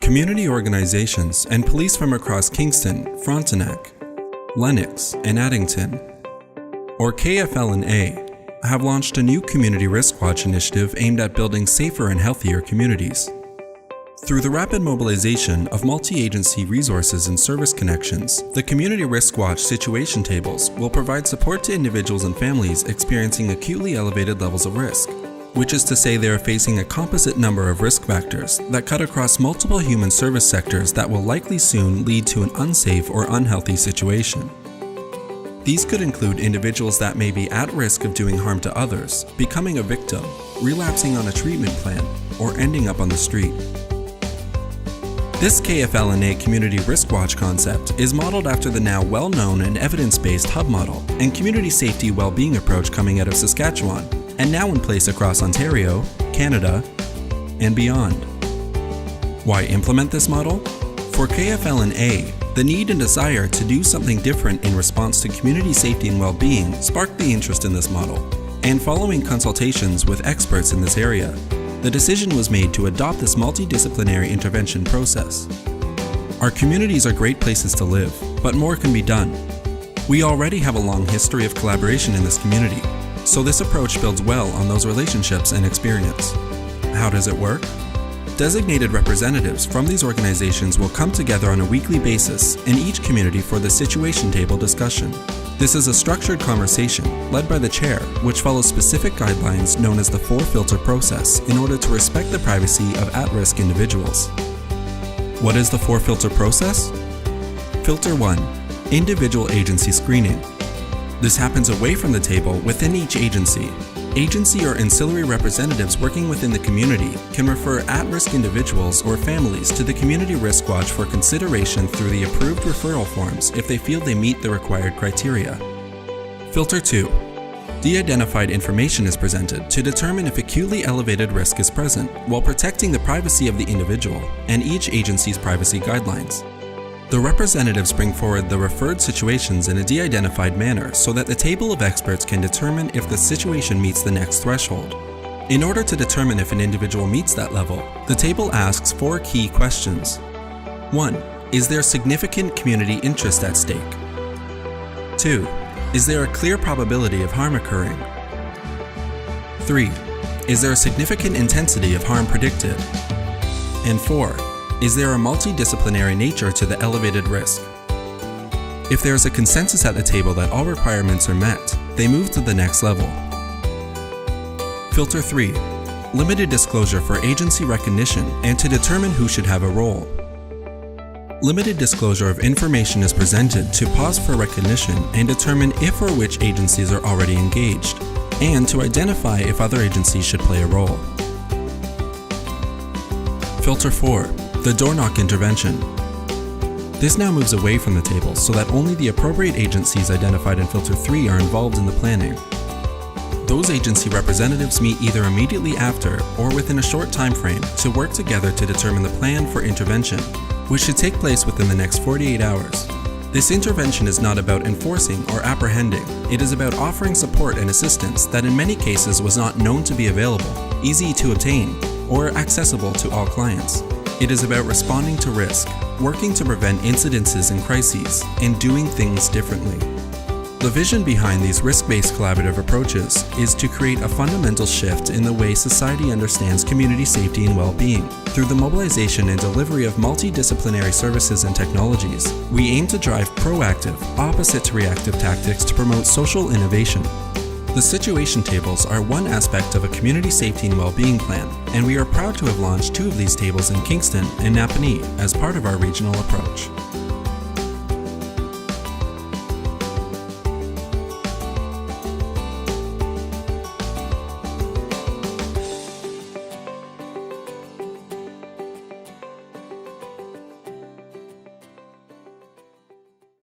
Community organizations and police from across Kingston, Frontenac, Lennox and Addington, or KFL&A, have launched a new Community Risk Watch initiative aimed at building safer and healthier communities. Through the rapid mobilization of multi-agency resources and service connections, the Community Risk Watch situation tables will provide support to individuals and families experiencing acutely elevated levels of risk, which is to say they are facing a composite number of risk factors that cut across multiple human service sectors that will likely soon lead to an unsafe or unhealthy situation. These could include individuals that may be at risk of doing harm to others, becoming a victim, relapsing on a treatment plan, or ending up on the street. This KFL&A Community Risk Watch concept is modeled after the now well-known and evidence-based hub model and community safety well-being approach coming out of Saskatchewan, and now in place across Ontario, Canada, and beyond. Why implement this model? For KFL&A, the need and desire to do something different in response to community safety and well-being sparked the interest in this model, and following consultations with experts in this area, the decision was made to adopt this multidisciplinary intervention process. Our communities are great places to live, but more can be done. We already have a long history of collaboration in this community, so this approach builds well on those relationships and experience. How does it work? Designated representatives from these organizations will come together on a weekly basis in each community for the situation table discussion. This is a structured conversation led by the chair, which follows specific guidelines known as the 4-filter process in order to respect the privacy of at-risk individuals. What is the 4-filter process? Filter 1. Individual agency screening. This happens away from the table within each agency. Agency or ancillary representatives working within the community can refer at-risk individuals or families to the Community Risk Watch for consideration through the approved referral forms if they feel they meet the required criteria. Filter 2. De-identified information is presented to determine if acutely elevated risk is present while protecting the privacy of the individual and each agency's privacy guidelines. The representatives bring forward the referred situations in a de-identified manner so that the table of experts can determine if the situation meets the next threshold. In order to determine if an individual meets that level, the table asks 4 key questions. 1. Is there significant community interest at stake? 2. Is there a clear probability of harm occurring? 3. Is there a significant intensity of harm predicted? And 4. Is there a multidisciplinary nature to the elevated risk? If there is a consensus at the table that all requirements are met, they move to the next level. Filter 3. Limited disclosure for agency recognition and to determine who should have a role. Limited disclosure of information is presented to pause for recognition and determine if or which agencies are already engaged, and to identify if other agencies should play a role. Filter 4. The door knock intervention. This now moves away from the table so that only the appropriate agencies identified in Filter 3 are involved in the planning. Those agency representatives meet either immediately after or within a short time frame to work together to determine the plan for intervention, which should take place within the next 48 hours. This intervention is not about enforcing or apprehending. It is about offering support and assistance that in many cases was not known to be available, easy to obtain, or accessible to all clients. It is about responding to risk, working to prevent incidences and crises, and doing things differently. The vision behind these risk-based collaborative approaches is to create a fundamental shift in the way society understands community safety and well-being. Through the mobilization and delivery of multidisciplinary services and technologies, we aim to drive proactive, opposite-to-reactive tactics to promote social innovation. The situation tables are one aspect of a community safety and well-being plan, and we are proud to have launched 2 of these tables in Kingston and Napanee as part of our regional approach.